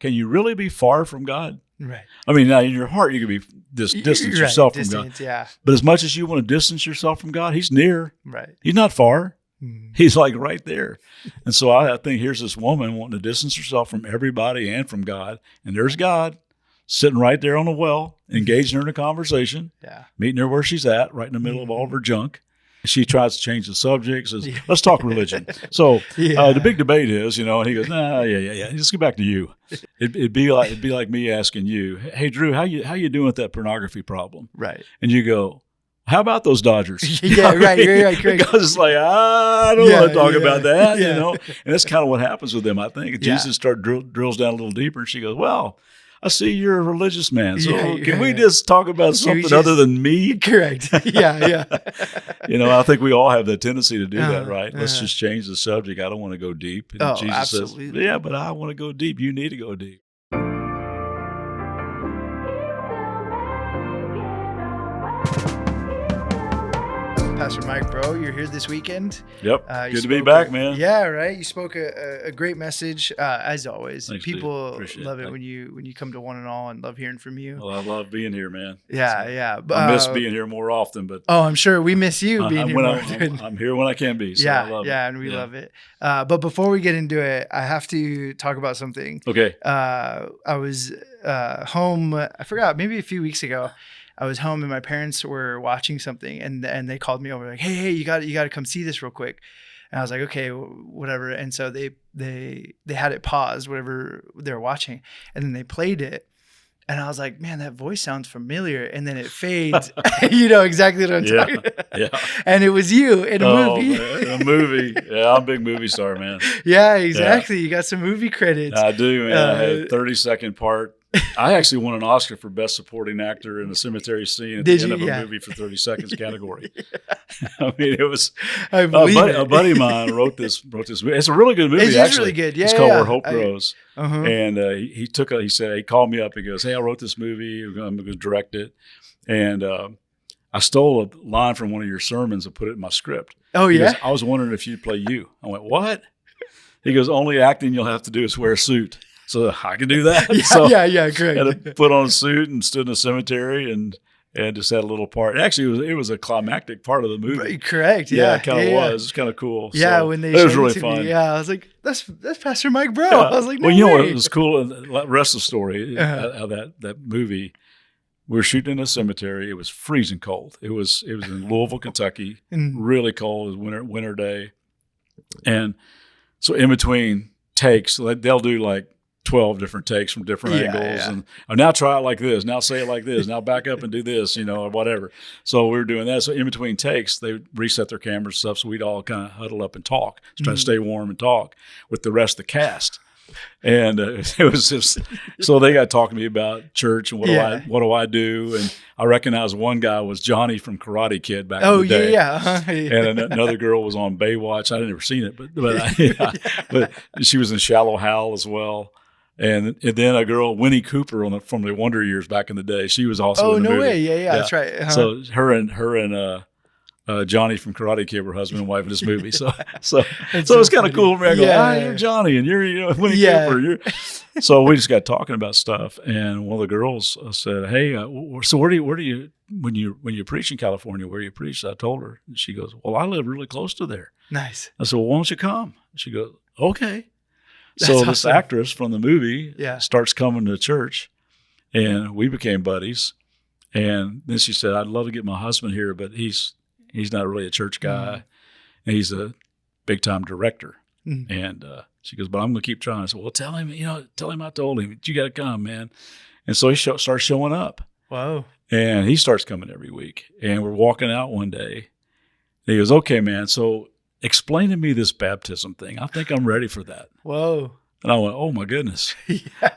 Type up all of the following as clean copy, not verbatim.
can you really be far from God? Right. I mean, now in your heart, you can be distance yourself from God. Yeah. But as much as you want to distance yourself from God, he's near. Right. He's not far. Mm. He's like right there. And so I think here's this woman wanting to distance herself from everybody and from God. And there's God sitting right there on the well, engaging her in a conversation, meeting her where she's at, right in the middle of all of her junk. She tries to change the subject, says, let's talk religion. So the big debate is, and he goes, nah, yeah. Just get back to you. It'd be like me asking you, hey, Drew, how you doing with that pornography problem? Right. And you go, how about those Dodgers? Right. Because it's like, I don't want to talk about that, And that's kind of what happens with them, I think. Jesus drills down a little deeper, and she goes, well, I see you're a religious man. So can we just talk about something other than me? Correct. Yeah. I think we all have the tendency to do that, right? Let's just change the subject. I don't want to go deep. And Jesus absolutely. says, yeah, but I want to go deep. You need to go deep. Pastor Mike Breaux, you're here this weekend. Yep. Good to be back, man. Yeah, right. You spoke a great message, as always. Thanks, people love it when you come to One and All and love hearing from you. Well, I love being here, man. Yeah. I miss being here more often, but I'm sure we miss you being here more often. I'm here when I can be. So I love it. And we love it. But before we get into it, I have to talk about something. Okay. I was home. I forgot, maybe a few weeks ago. I was home and my parents were watching something and they called me over like, hey, you got to come see this real quick. And I was like, okay, whatever. And so they had it paused, whatever they were watching, and then they played it. And I was like, man, that voice sounds familiar. And then it fades. You know exactly what I'm talking about. Yeah. And it was you in a movie. Man, a movie. Yeah, I'm a big movie star, man. Yeah, exactly. Yeah. You got some movie credits. I do, man. I had a 30-second part. I actually won an Oscar for Best Supporting Actor in a cemetery scene at the end of a movie for 30 seconds category. I mean, it was a buddy of mine wrote this movie. It's a really good movie, actually. It's really good. Yeah, it's called Where Hope Grows. And he called me up and goes, hey, I wrote this movie. I'm going to direct it. And I stole a line from one of your sermons and put it in my script. Oh, He yeah? goes, I was wondering if you'd play you. I went, what? He goes, only acting you'll have to do is wear a suit. So I could do that. Correct. Had to put on a suit and stood in a cemetery and just had a little part. Actually, it was a climactic part of the movie. Right, correct. Yeah, it kind of was. It's kind of cool. Yeah, so when they it was showed really it to fun. me, yeah, I was like, that's Pastor Mike Breaux. Yeah. I was like, no well, you know way. what was cool? The rest of the story, how that movie. We were shooting in a cemetery. It was freezing cold. It was in Louisville, Kentucky. Really cold. It was winter day, and so in between takes, they'll do like 12 different takes from different angles. And now try it like this. Now say it like this. Now back up and do this, or whatever. So we were doing that. So in between takes, they reset their cameras and stuff. So we'd all kind of huddle up and talk, try to stay warm and talk with the rest of the cast. And it was just, so they got talking to me about church and what do I do? And I recognized one guy was Johnny from Karate Kid back in the day. And another girl was on Baywatch. I'd never seen it, but she was in Shallow Hal as well. And then a girl, Winnie Cooper from the Wonder Years back in the day. She was also in the movie. Oh, no way. Yeah, that's right. So her and Johnny from Karate Kid were husband and wife in this movie. So it's kind of cool. I go, you're Johnny and you're Winnie Cooper. So we just got talking about stuff. And one of the girls said, hey, so where do you, when you preach in California, where you preach? I told her. And she goes, well, I live really close to there. Nice. I said, well, why don't you come? And she goes, okay. So this actress from the movie starts coming to church, and we became buddies. And then she said, I'd love to get my husband here, but he's not really a church guy. And he's a big-time director. And she goes, but I'm going to keep trying. I said, well, tell him I told him. You got to come, man. And so he starts showing up. Wow. And he starts coming every week. And we're walking out one day. And he goes, okay, man, so explain to me this baptism thing. I think I'm ready for that. Whoa. And I went, oh, my goodness.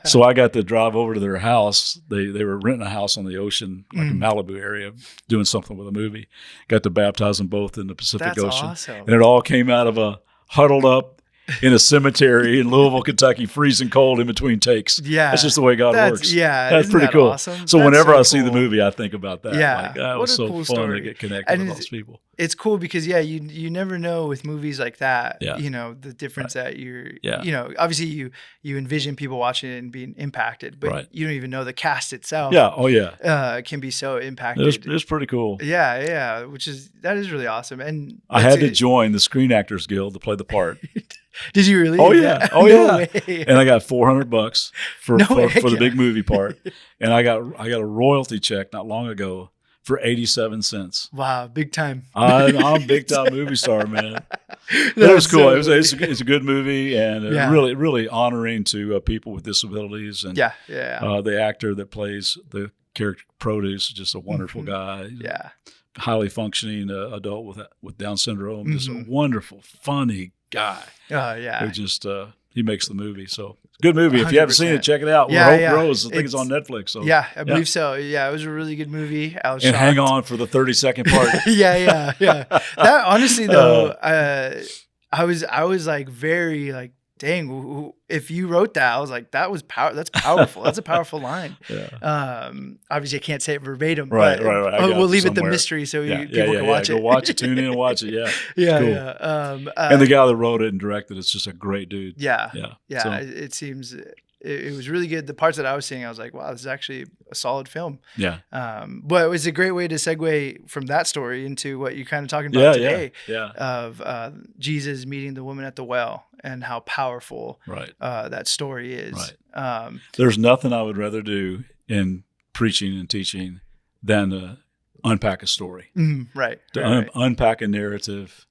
So I got to drive over to their house. They were renting a house on the ocean, like in Malibu area, doing something with a movie. Got to baptize them both in the Pacific Ocean. Awesome. And it all came out of a huddled up in a cemetery in Louisville, Kentucky, freezing cold in between takes. Yeah. That's just the way God works. Yeah. That's pretty cool. Awesome? So that's whenever so I see the cool. movie, I think about that. Yeah. Like, that was so cool fun to get connected with those people. It's cool because you never know with movies like that, Yeah. the difference that you're, Yeah. obviously you envision people watching it and being impacted, but you don't even know the cast itself. Yeah. Oh yeah. Can be so impacted. It's pretty cool. Yeah. Yeah. That is really awesome. And I had to join the Screen Actors Guild to play the part. Did you really? Oh yeah. Oh no yeah. way. And I got $400 for the big movie part. And I got a royalty check not long ago for 87 cents. Wow, big time. I'm a big time movie star, man. It was cool. It's a good movie, and really, really honoring to people with disabilities. And the actor that plays the character Produce is just a wonderful guy. Yeah, highly functioning adult with Down syndrome. Just a wonderful, funny guy. Oh yeah, who just he makes the movie. So good movie. If you haven't seen it, check it out. Breaux. I think it's on Netflix. So yeah, I believe so. Yeah, it was a really good movie. I was shocked. Hang on for the 30-second part. yeah. That honestly though, I was like very like, dang, if you wrote that, I was like, that's powerful. That's a powerful line. Yeah. Obviously I can't say it verbatim, right. We'll leave it the mystery so people can watch it. Go watch it, tune in and watch it. Yeah. Yeah. Cool. Yeah. And the guy that wrote it and directed it's just a great dude. Yeah. So, it seems it was really good. The parts that I was seeing, I was like, wow, this is actually a solid film. Yeah. But it was a great way to segue from that story into what you're kind of talking about today. Yeah. Of Jesus meeting the woman at the well and how powerful that story is. Right. There's nothing I would rather do in preaching and teaching than to unpack a story. Right. Unpack a narrative.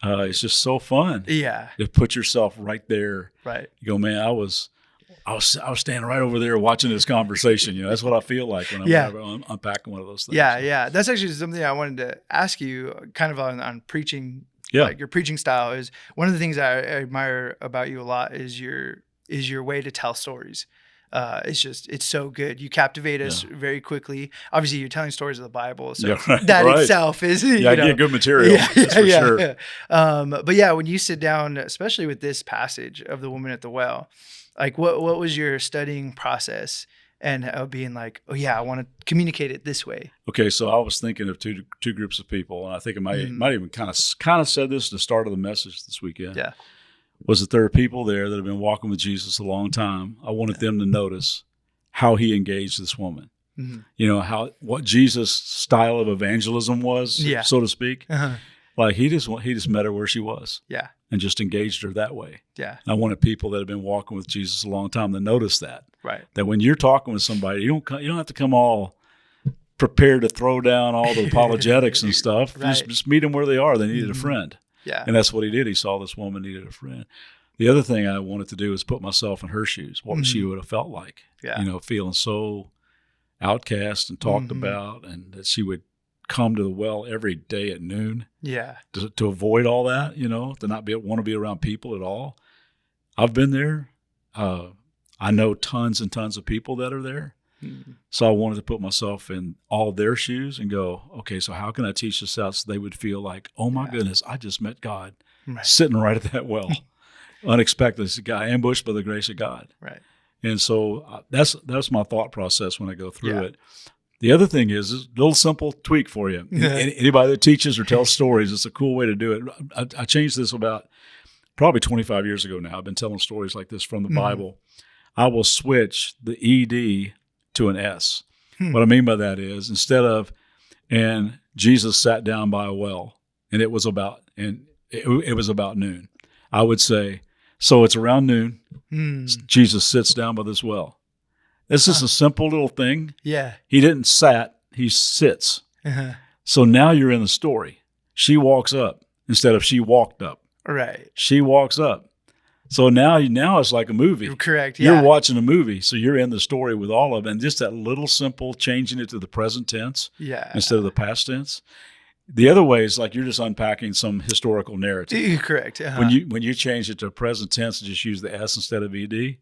It's just so fun. Yeah. To put yourself right there. Right. You go, man, I was standing right over there watching this conversation. That's what I feel like when I'm unpacking one of those things. Yeah. That's actually something I wanted to ask you kind of on preaching. Yeah. Like your preaching style is one of the things I admire about you a lot is your way to tell stories. It's so good. You captivate us very quickly. Obviously you're telling stories of the Bible. So that itself is, I get good material. That's for sure. But yeah, when you sit down, especially with this passage of the woman at the well, like what was your studying process and being like, oh yeah, I want to communicate it this way? Okay, so I was thinking of two groups of people, and I think I might even kind of said this at the start of the message this weekend. Yeah, was that there are people there that have been walking with Jesus a long time. I wanted them to notice how he engaged this woman. Mm-hmm. What Jesus' style of evangelism was, so to speak. Uh-huh. Like he just met her where she was. Yeah. And just engaged her that way. Yeah. And I wanted people that have been walking with Jesus a long time to notice that. Right. That when you're talking with somebody, you don't have to come all prepared to throw down all the apologetics and stuff. Right. Just meet them where they are. They needed a friend. Yeah. And that's what he did. He saw this woman needed a friend. The other thing I wanted to do is put myself in her shoes. What she would have felt like. Yeah. Feeling so outcast and talked about, and that she would come to the well every day at noon. Yeah. To avoid all that, to not want to be around people at all. I've been there. I know tons and tons of people that are there. Mm-hmm. So I wanted to put myself in all their shoes and go, okay, so how can I teach this out so they would feel like, oh my goodness, I just met God sitting right at that well. Unexpected. This guy ambushed by the grace of God. Right. And so that's my thought process when I go through it. The other thing is a little simple tweak for you. Anybody that teaches or tells stories, it's a cool way to do it. I changed this about probably 25 years ago now. I've been telling stories like this from the Bible. I will switch the ED to an S. What I mean by that is instead of, and Jesus sat down by a well, and it was about noon. I would say, so it's around noon. Jesus sits down by this well. This is a simple little thing. Yeah. He didn't sat, he sits. Uh-huh. So now you're in the story. She walks up instead of she walked up. Right. She walks up. So now it's like a movie. Correct. Yeah. You're watching a movie, so you're in the story with all of it. And just that little simple changing it to the present tense instead of the past tense. The other way is like you're just unpacking some historical narrative. Correct. When you change it to present tense and just use the S instead of ED,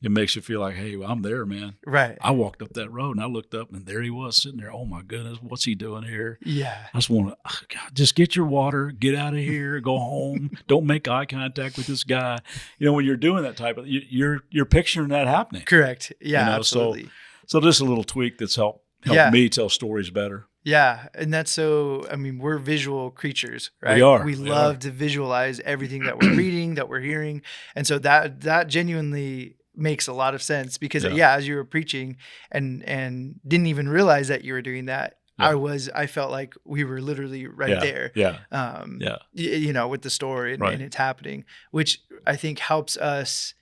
it makes you feel like, hey, well, I'm there, man. Right. I walked up that road and I looked up and there he was sitting there. Oh my goodness, what's he doing here? Yeah. I just want to just get your water, get out of here, go home. Don't make eye contact with this guy. When you're doing that type of, you're picturing that happening. Correct. Yeah, absolutely. So just a little tweak that's helped me tell stories better. Yeah. And that's we're visual creatures, right? We are. We love to visualize everything that we're reading, that we're hearing. And so that genuinely makes a lot of sense because as you were preaching and didn't even realize that you were doing that, I felt like we were literally right there. With the story and it's happening, which I think helps us.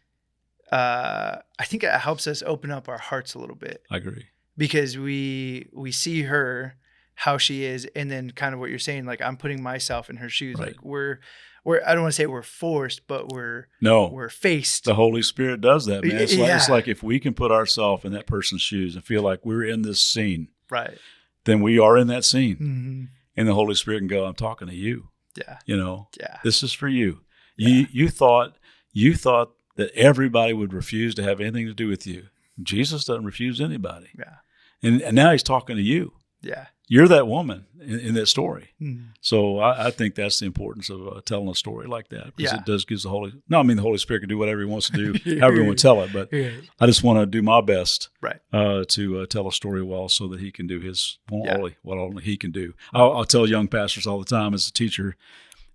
I think it helps us open up our hearts a little bit. I agree. Because we see her how she is, and then kind of what you're saying, like I'm putting myself in her shoes. Right. Like we're I don't want to say we're forced, but we're faced. The Holy Spirit does that, man. It's like if we can put ourselves in that person's shoes and feel like we're in this scene, right? Then we are in that scene, Mm-hmm. and the Holy Spirit can go, "I'm talking to you." Yeah. This is for you. Yeah. You thought that everybody would refuse to have anything to do with you. Jesus doesn't refuse anybody. Yeah. And now he's talking to you. Yeah. You're that woman in that story. Mm-hmm. So I think that's the importance of telling a story like that. Because it does give the Holy Spirit can do whatever he wants to do, however he wants to tell it. But I just want to do my best to tell a story well so that he can do what only he can do. I'll tell young pastors all the time as a teacher,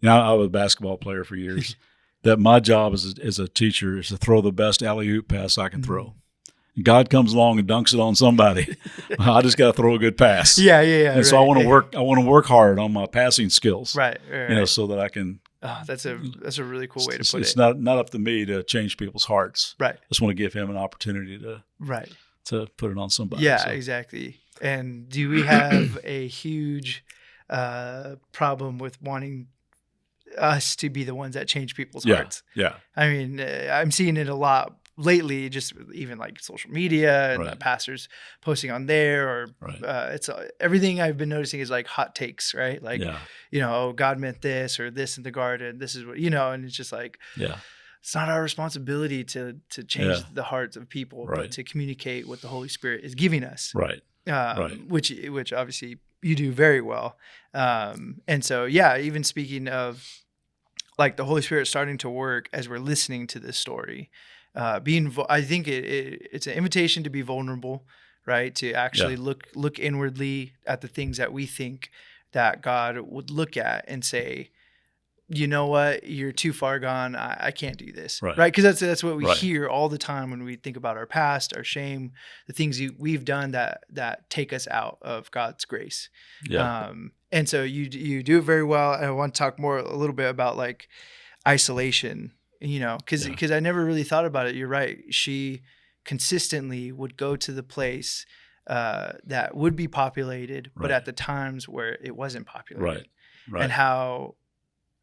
I was a basketball player for years, that my job as a teacher is to throw the best alley-oop pass I can throw. God comes along and dunks it on somebody. I just got to throw a good pass. Yeah. And so I want to work hard on my passing skills. Right. So that I can. Oh, that's a really cool way to put it. It's not up to me to change people's hearts. Right. I just want to give him an opportunity to put it on somebody. Yeah, exactly. And do we have a huge problem with wanting us to be the ones that change people's hearts? Yeah. I mean, I'm seeing it a lot lately, just even like social media and pastors posting on there, or it's everything I've been noticing is like hot takes, right? Like, God meant this or this in the garden. This is what, and it's just like, it's not our responsibility to change the hearts of people, but to communicate what the Holy Spirit is giving us. Right. Which obviously you do very well. And so, even speaking of like the Holy Spirit starting to work as we're listening to this story, I think it's an invitation to be vulnerable, right? To actually look inwardly at the things that we think that God would look at and say, you know what, you're too far gone. I can't do this, right? Because that's what we hear all the time when we think about our past, our shame, the things we've done that take us out of God's grace. Yeah. And so you do it very well. And I want to talk a little bit about like isolation. Because I never really thought about it. You're right. She consistently would go to the place that would be populated, but at the times where it wasn't populated. Right. And how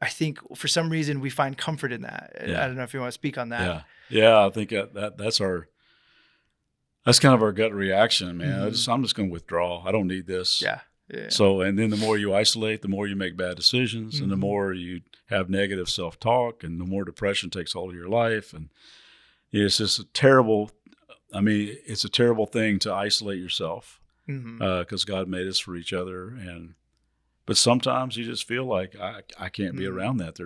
I think for some reason we find comfort in that. I don't know if you want to speak on that. Yeah. I think that's kind of our gut reaction, man. Mm-hmm. I'm just going to withdraw. I don't need this. Yeah. So, and then the more you isolate, the more you make bad decisions, and the more you have negative self-talk, and the more depression takes hold of your life. And it's just it's a terrible thing to isolate yourself because God made us for each other. But sometimes you just feel like I can't be around that.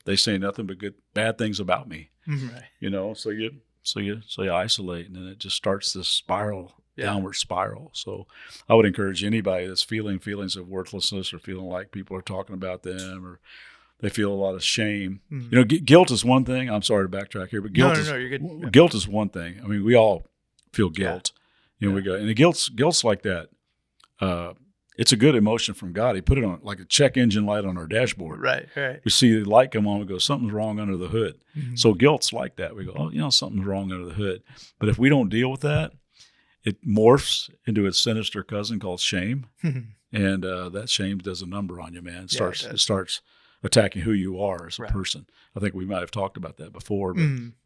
They say nothing but bad things about me. Right. So you isolate, and then it just starts this spiral. Downward spiral. So I would encourage anybody that's feeling feelings of worthlessness or feeling like people are talking about them or they feel a lot of shame. Guilt is one thing. I'm sorry to backtrack here, but guilt you're good. Guilt is one thing. I mean, we all feel guilt. We go, and the guilt's like that. It's a good emotion from God. He put it on like a check engine light on our dashboard. Right. We see the light come on, we go, something's wrong under the hood. So guilt's like that. We go, something's wrong under the hood. But if we don't deal with that, it morphs into its sinister cousin called shame, and that shame does a number on you, man. It starts attacking who you are as a person. I think we might have talked about that before,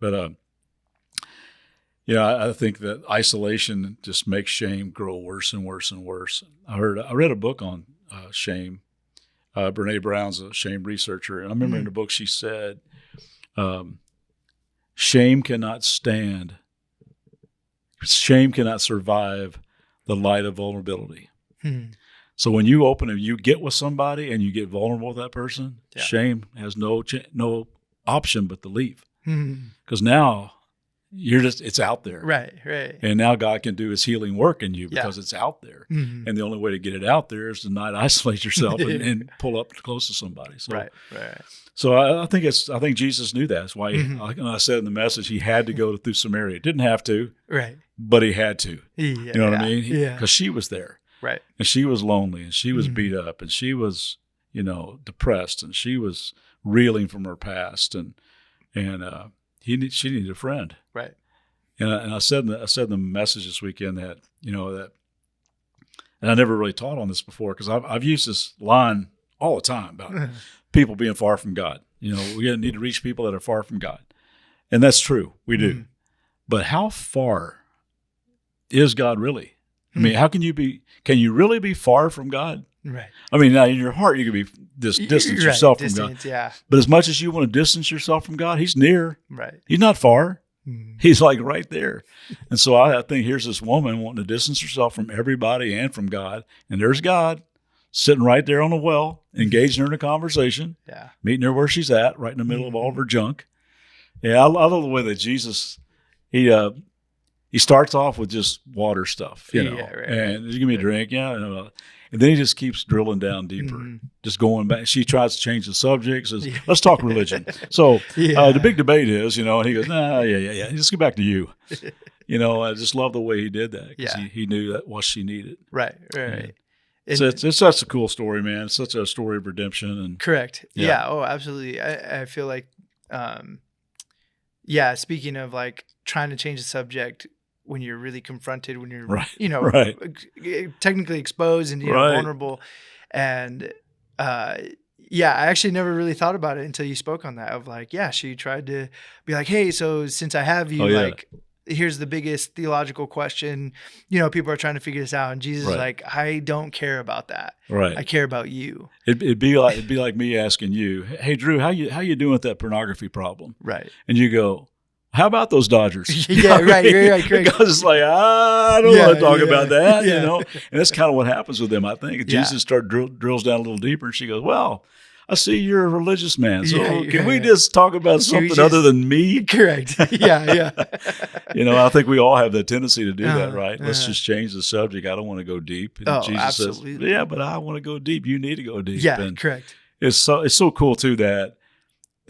but I think that isolation just makes shame grow worse and worse and worse. I read a book on shame Brene Brown's a shame researcher. And I remember in the book she said, shame cannot survive the light of vulnerability. So when you open and you get with somebody and you get vulnerable with that person, shame has no option but to leave. Because now it's out there. Right. And now God can do his healing work in you because it's out there. And the only way to get it out there is to not isolate yourself and pull up close to somebody. So, right. So I think Jesus knew that. That's why, like I said in the message, he had to go through Samaria. Didn't have to, right? But he had to. You know what I mean? Because she was there, right? And she was lonely, and she was beat up, and she was, depressed, and she was reeling from her past, and she needed a friend, right? And I said in the message this weekend that and I never really taught on this before because I've used this line all the time about people being far from God. We need to reach people that are far from God. And that's true. We do. But how far is God really? I mean, can you really be far from God? Right. I mean, now in your heart, you can be distance yourself from God. Yeah. But as much as you want to distance yourself from God, he's near. Right. He's not far. He's like right there. And so I think here's this woman wanting to distance herself from everybody and from God. And there's God sitting right there on the well, engaging her in a conversation, meeting her where she's at, right in the middle of all of her junk. Yeah, I love the way that Jesus, he starts off with just water stuff, and give me a drink, and then he just keeps drilling down deeper, just going back. She tries to change the subject, says, let's talk religion. So the big debate is, and he goes, just get back to you. I just love the way he did that because he knew that what she needed. Right. So it's such a cool story, man. It's such a story of redemption. And correct. Yeah. Oh, absolutely. I feel like, speaking of like trying to change the subject when you're really confronted, when you're, technically exposed and, vulnerable. And, I actually never really thought about it until you spoke on that of like, she tried to be like, hey, so since I have you, here's the biggest theological question, people are trying to figure this out. And Jesus is like, I don't care about that. Right. I care about you. It'd be like me asking you, hey, Drew, how you doing with that pornography problem? Right. And you go, how about those Dodgers? Right. Because it's like, I don't want to talk about that, And that's kind of what happens with them, I think. Jesus drills down a little deeper, and she goes, well, I see you're a religious man. So can we just talk about something other than me? Correct. Yeah. I think we all have that tendency to do that, right? Let's just change the subject. I don't want to go deep. And Jesus absolutely. says, but I want to go deep. You need to go deep. Yeah, and correct. It's so cool too that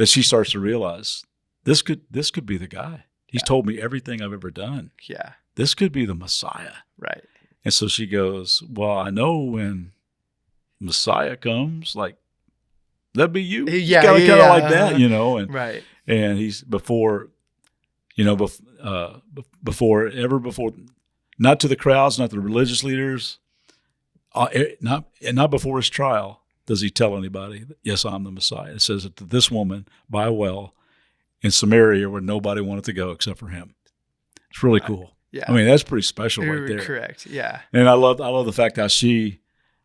she starts to realize this could be the guy. He's told me everything I've ever done. Yeah. This could be the Messiah. Right. And so she goes, well, I know when Messiah comes, like, that'd be you. Yeah, kind of like that, and right. And he's before, not to the crowds, not to the religious leaders, not before his trial does he tell anybody, yes, I'm the Messiah. It says that to this woman by a well in Samaria where nobody wanted to go except for him. It's really cool. Yeah, I mean that's pretty special right there. Correct. Yeah, and I love the fact how she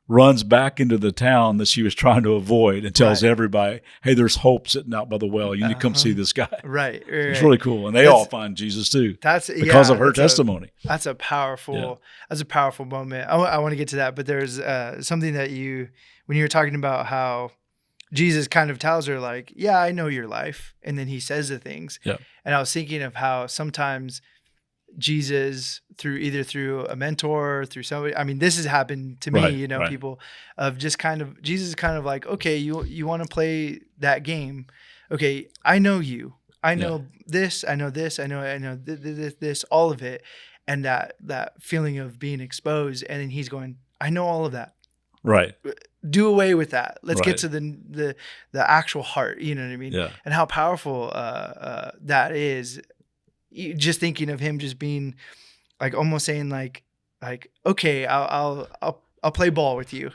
runs back into the town that she was trying to avoid and tells everybody, hey, there's hope sitting out by the well. You need to come see this guy. Right. It's really cool. And they all find Jesus too. Because of her testimony. That's a powerful moment. I want to get to that, but there's something that when you were talking about how Jesus kind of tells her like, yeah, I know your life. And then he says the things. Yeah. And I was thinking of how sometimes Jesus through a mentor, through somebody. I mean, this has happened to me, people of just kind of Jesus kind of like, okay, you want to play that game. Okay, I know you. I know this, I know this, I know this, all of it. And that feeling of being exposed. And then he's going, I know all of that. Right. Do away with that. Let's get to the actual heart. You know what I mean? Yeah. And how powerful that is. Just thinking of him just being like almost saying like okay, I'll play ball with you.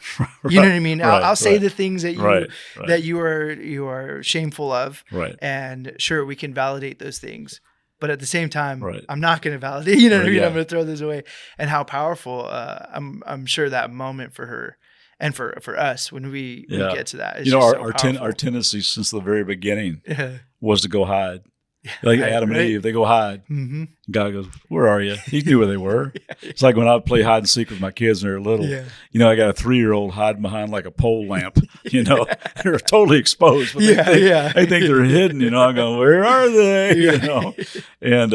You know what I mean? I'll say the things that you are shameful of. Right. And sure, we can validate those things. But at the same time, I'm not going to validate. You know what I mean? I'm going to throw this away. And how powerful I'm sure that moment for her. And for us, when we get to that, it's our tendency since the very beginning was to go hide. Like Adam and Eve, they go hide. Mm-hmm. God goes, "Where are you?" He knew where they were. It's like when I play hide and seek with my kids and they're little. Yeah. I got a 3-year-old hiding behind like a pole lamp. They're totally exposed, but they think they're hidden. I'm going, "Where are they?" And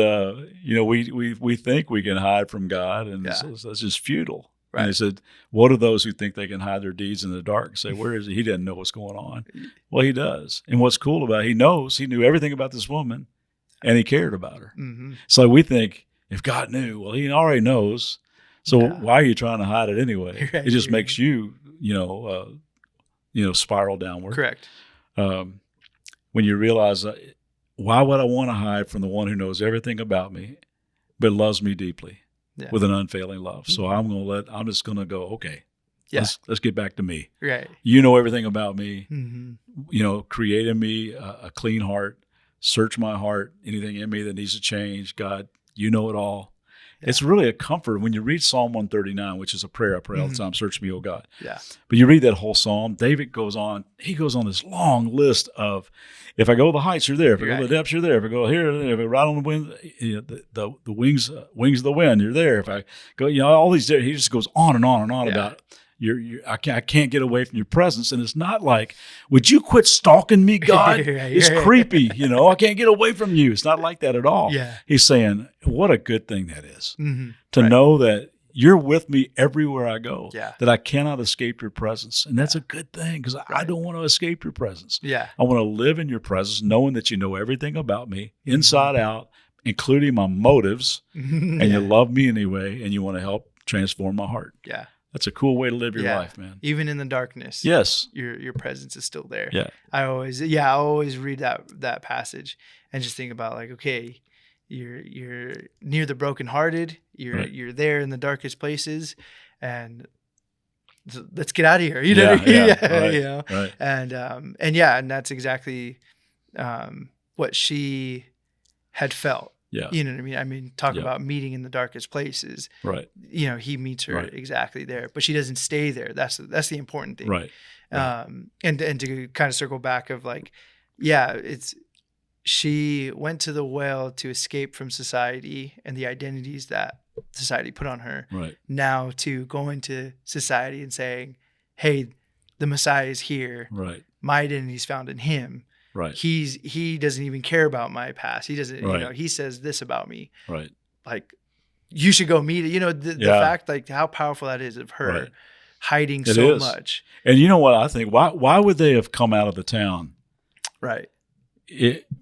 we think we can hide from God, and that's just futile. Right. And they said, "What are those who think they can hide their deeds in the dark and say, where is he? He doesn't know what's going on." Well, he does. And what's cool about it, he knew everything about this woman, and he cared about her. Mm-hmm. So we think if God knew, well, he already knows. So why are you trying to hide it anyway? Right. It just makes you, spiral downward. Correct. When you realize, why would I want to hide from the one who knows everything about me, but loves me deeply? Yeah. With an unfailing love. So I'm just going to go, okay, let's get back to me. Right. You know everything about me. Mm-hmm. Create in me a clean heart, search my heart, anything in me that needs to change. God, you know it all. Yeah. It's really a comfort when you read Psalm 139, which is a prayer I pray all the time, search me, O God. Yeah. But you read that whole Psalm, David goes on this long list of, if I go to the heights, you're there. If I go to the depths, you're there. If I go here, if I ride on the wind, the wings of the wind, you're there. If I go, all these, he just goes on and on and on about I can't get away from your presence. And it's not like, would you quit stalking me, God? It's creepy. I can't get away from you. It's not like that at all. Yeah. He's saying, what a good thing that is to know that you're with me everywhere I go, that I cannot escape your presence. And that's a good thing because I don't want to escape your presence. Yeah. I want to live in your presence, knowing that you know everything about me, inside out, including my motives, and you love me anyway, and you want to help transform my heart. Yeah. That's a cool way to live your life, man. Even in the darkness. Yes. Your presence is still there. Yeah. I always read that passage and just think about like, okay, you're near the brokenhearted. You're there in the darkest places, and let's get out of here. Right. And that's exactly what she had felt. Yeah. You know what I mean? I mean, talk about meeting in the darkest places. Right. He meets her exactly there, but she doesn't stay there. That's the important thing. Right. And to kind of circle back of like, she went to the well to escape from society and the identities that society put on her. Right. Now to go into society and saying, hey, the Messiah is here. Right. My identity is found in him. Right. He doesn't even care about my past. He doesn't, he says this about me. Right. Like, you should go meet it. The fact, like, how powerful that is of her hiding so much. And you know what I think? Why would they have come out of the town? Right.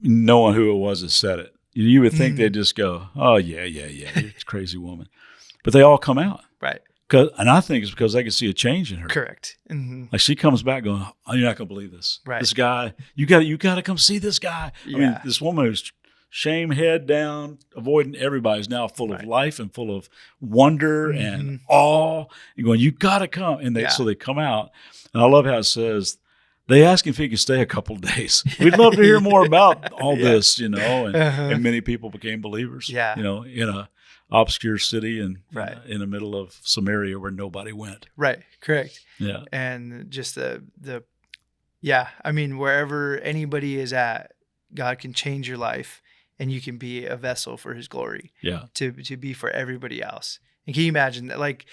Knowing who it was that said it. You would think they'd just go, oh, yeah, you're a crazy woman. But they all come out. Right. And I think it's because they can see a change in her. Correct. Mm-hmm. Like she comes back going, oh, you're not going to believe this. Right. This guy, you got to come see this guy. Yeah. I mean, this woman who's shame, head down, avoiding everybody is now full of life and full of wonder and awe. And going, you got to come. And so they come out. And I love how it says, they asked him if he could stay a couple of days. We'd love to hear more about all this, and many people became believers, in a obscure city and in the middle of Samaria where nobody went. Right. Correct. Yeah. And just I mean, wherever anybody is at, God can change your life and you can be a vessel for his glory. Yeah. To be for everybody else. And can you imagine that? Like,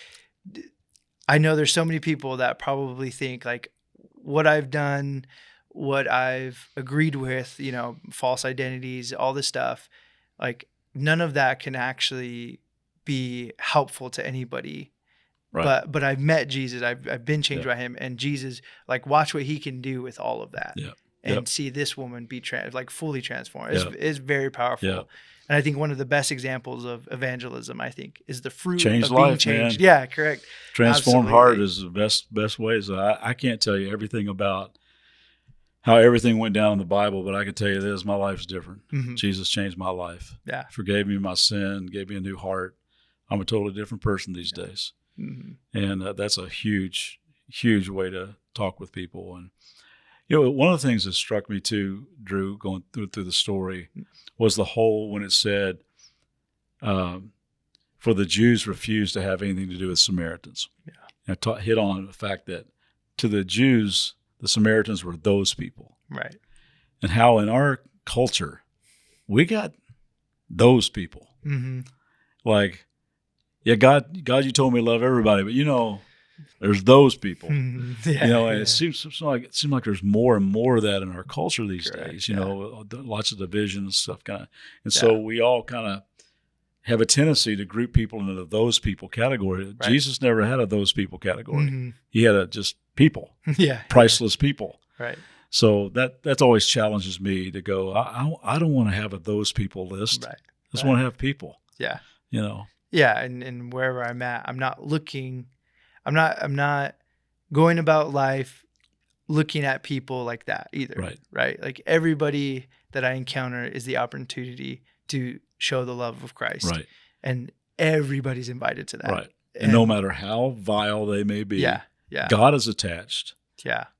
I know there's so many people that probably think like, what I've done, what I've agreed with, false identities, all this stuff, like none of that can actually be helpful to anybody. Right. But I've met Jesus. I've been changed by him, and Jesus, like, watch what he can do with all of that. Yeah. And see this woman be fully transformed. It's very powerful. Yeah. And I think one of the best examples of evangelism, I think, is the fruit of being changed. Man. Yeah, correct. Transformed heart is the best way. So I can't tell you everything about how everything went down in the Bible, but I can tell you this: my life's different. Mm-hmm. Jesus changed my life. Yeah, forgave me my sin, gave me a new heart. I'm a totally different person these days, and that's a huge, huge way to talk with people. And one of the things that struck me too, Drew, going through the story, was the whole when it said, for the Jews refused to have anything to do with Samaritans. Yeah. And hit on the fact that to the Jews, the Samaritans were those people. Right. And how in our culture, we got those people. Mm-hmm. Like, yeah, God, you told me to love everybody, but there's those people. Yeah, And it seems like there's more and more of that in our culture these days. Lots of division and stuff and so we all kind of have a tendency to group people into those people category. Right. Jesus never had a those people category. Mm-hmm. He had just people. Priceless people. Right. So that's always challenges me to go, I don't want to have a those people list. Right. I just want to have people. Yeah. Yeah, and wherever I'm at, I'm not going about life looking at people like that either. Right. Like everybody that I encounter is the opportunity to show the love of Christ. Right. And everybody's invited to that. Right. And no matter how vile they may be, God has attached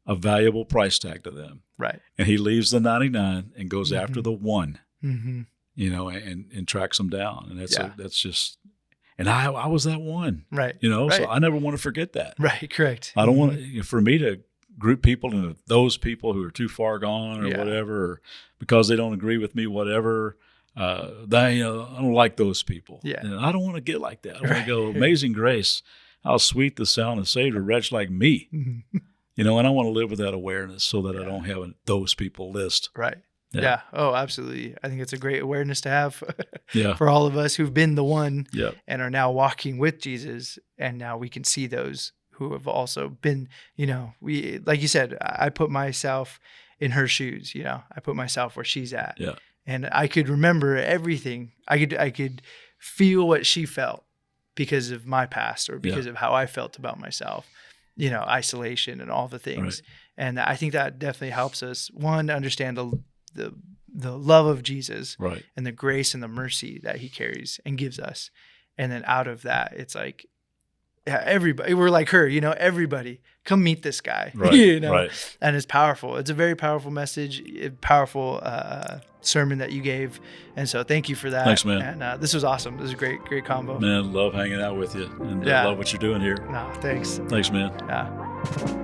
a valuable price tag to them. Right. And he leaves the 99 and goes mm-hmm. after the one, mm-hmm. And tracks them down. And that's just, and I was that one. Right. So I never want to forget that. Right. Correct. I don't want to, for me to group people into those people who are too far gone or whatever, or because they don't agree with me, whatever. I don't like those people. Yeah. And I don't want to get like that. I want to go, Amazing Grace, how sweet the sound that saved a wretch like me. Mm-hmm. And I want to live with that awareness so that I don't have a those people list. Right. Yeah. Oh, absolutely. I think it's a great awareness to have yeah. for all of us who've been the one yeah. and are now walking with Jesus. And now we can see those who have also been, we, like you said, I put myself in her shoes, I put myself where she's at. Yeah. And I could remember everything. I could feel what she felt because of my past or because of how I felt about myself, isolation and all the things. Right. And I think that definitely helps us, one, understand the love of Jesus right. and the grace and the mercy that he carries and gives us. And then out of that, it's like, everybody, we're like her, everybody come meet this guy, right. Right. And it's powerful. It's a very powerful message, a powerful sermon that you gave. And so thank you for that. Thanks, man. And this was awesome. This was a great combo. Man, love hanging out with you and love what you're doing here. No, thanks. Thanks, man. Yeah.